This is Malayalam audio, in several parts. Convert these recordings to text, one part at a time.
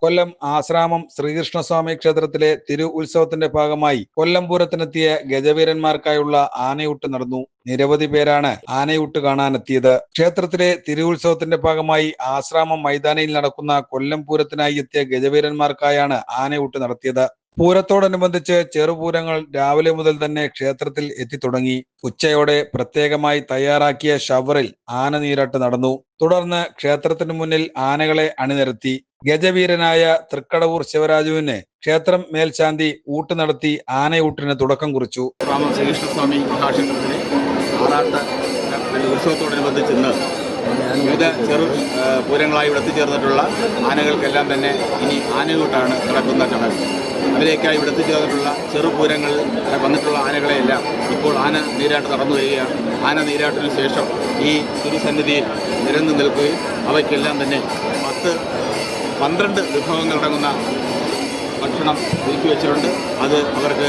കൊല്ലം ആശ്രാമം ശ്രീകൃഷ്ണസ്വാമി ക്ഷേത്രത്തിലെ തിരു ഉത്സവത്തിന്റെ ഭാഗമായി കൊല്ലം പൂരത്തിനെത്തിയ ഗജവീരന്മാർക്കായുള്ള ആനയൂട്ട് നടന്നു. നിരവധി പേരാണ് ആനയൂട്ട് കാണാനെത്തിയത്. ക്ഷേത്രത്തിലെ തിരുവുത്സവത്തിന്റെ ഭാഗമായി ആശ്രാമം മൈതാനിയിൽ നടക്കുന്ന കൊല്ലം പൂരത്തിനായി എത്തിയ ഗജവീരന്മാർക്കായാണ് ആനയൂട്ട് നടത്തിയത്. പൂരത്തോടനുബന്ധിച്ച് ചെറുപൂരങ്ങൾ രാവിലെ മുതൽ തന്നെ ക്ഷേത്രത്തിൽ എത്തിത്തുടങ്ങി. ഉച്ചയോടെ പ്രത്യേകമായി തയ്യാറാക്കിയ ഷവറിൽ ആന നീരാട്ട് നടന്നു. തുടർന്ന് ക്ഷേത്രത്തിനു മുന്നിൽ ആനകളെ അണിനിരത്തി. ഗജവീരനായ തൃക്കടവൂർ ശിവരാജുവിന് ക്ഷേത്രം മേൽശാന്തി ഊട്ട് നടത്തി ആനയൂട്ടിന് തുടക്കം കുറിച്ചു. ശ്രീകൃഷ്ണസ്വാമി മഹാക്ഷേത്രത്തിലെ ആറാട്ട് ഉത്സവത്തോടനുബന്ധിച്ച് ഇന്ന് വിവിധ ചെറു പൂരങ്ങളായി ഇവിടെ എത്തിച്ചേർന്നിട്ടുള്ള ആനകൾക്കെല്ലാം തന്നെ ഇനി ആനയൂട്ടാണ് നടക്കുന്ന ചടങ്ങ്. അതിലേക്കായി ഇവിടെ എത്തിച്ചേർന്നിട്ടുള്ള ചെറുപൂരങ്ങളിൽ വന്നിട്ടുള്ള ആനകളെയെല്ലാം ഇപ്പോൾ ആന നീരാട്ട് നടന്നു വരികയാണ്. ആന നീരാട്ടിന് ശേഷം ഈ തിരുസന്നിധിയിൽ നിരന്നു നിൽക്കുകയും അവയ്ക്കെല്ലാം തന്നെ 10-12 വിഭവങ്ങളടങ്ങുന്ന ഭക്ഷണം ഒരുക്കി വെച്ചിട്ടുണ്ട്. അത് അവർക്ക്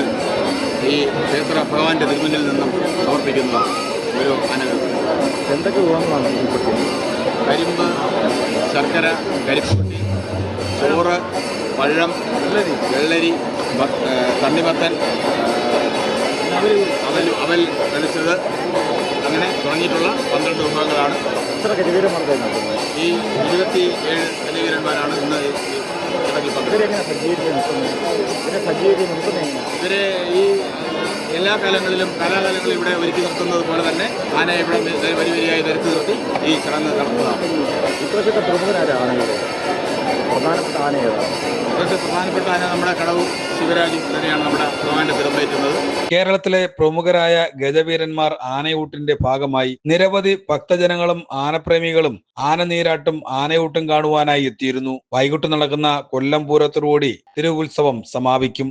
ഈ ക്ഷേത്ര ഭഗവാന്റെ തിരുമുന്നിൽ നിന്നും സമർപ്പിക്കുന്നതാണ്. ഓരോ ആനകൾ എന്തൊക്കെ വിഭവങ്ങളാണ്? കരിമ്പ്, ശർക്കര, കരിപ്പുട്ടി, ചോറ്, പഴം, വെള്ളരി, തണ്ണിമത്തൻ, അവൽ നനച്ചത്, അങ്ങനെ തുടങ്ങിയിട്ടുള്ള 12 വിഭവങ്ങളാണ്. ഈ 27 ഗജവീരന്മാരാണ് ഇന്ന് ചടങ്ങിൽ ഇവരെ ഈ എല്ലാ കാലങ്ങളിലും കലാകാലങ്ങളും ഇവിടെ ഒരുക്കി നിർത്തുന്നത് പോലെ തന്നെ ആനയെ ഇവിടെ വരിവരിയായി നിരത്തി നിർത്തി ഈ ചടങ്ങ് നടത്തുന്നതാണ്. ഇപ്പോഴത്തെ പ്രധാനപ്പെട്ട ആന ഏതാണ്? ഇപ്പോഴത്തെ പ്രധാനപ്പെട്ട ആന നമ്മുടെ കടവൂർ ശിവരാജു തന്നെയാണ് നമ്മുടെ ഭഗവാന്റെ തിരുമേറ്റുന്നത്. കേരളത്തിലെ പ്രമുഖരായ ഗജവീരന്മാർ ആനയൂട്ടിന്റെ ഭാഗമായി നിരവധി ഭക്തജനങ്ങളും ആനപ്രേമികളും ആനനീരാട്ടും ആനയൂട്ടും കാണുവാനായി എത്തിയിരുന്നു. വൈകിട്ട് നടക്കുന്ന കൊല്ലം പൂരത്തോടുകൂടി തിരുവുത്സവം സമാപിക്കും.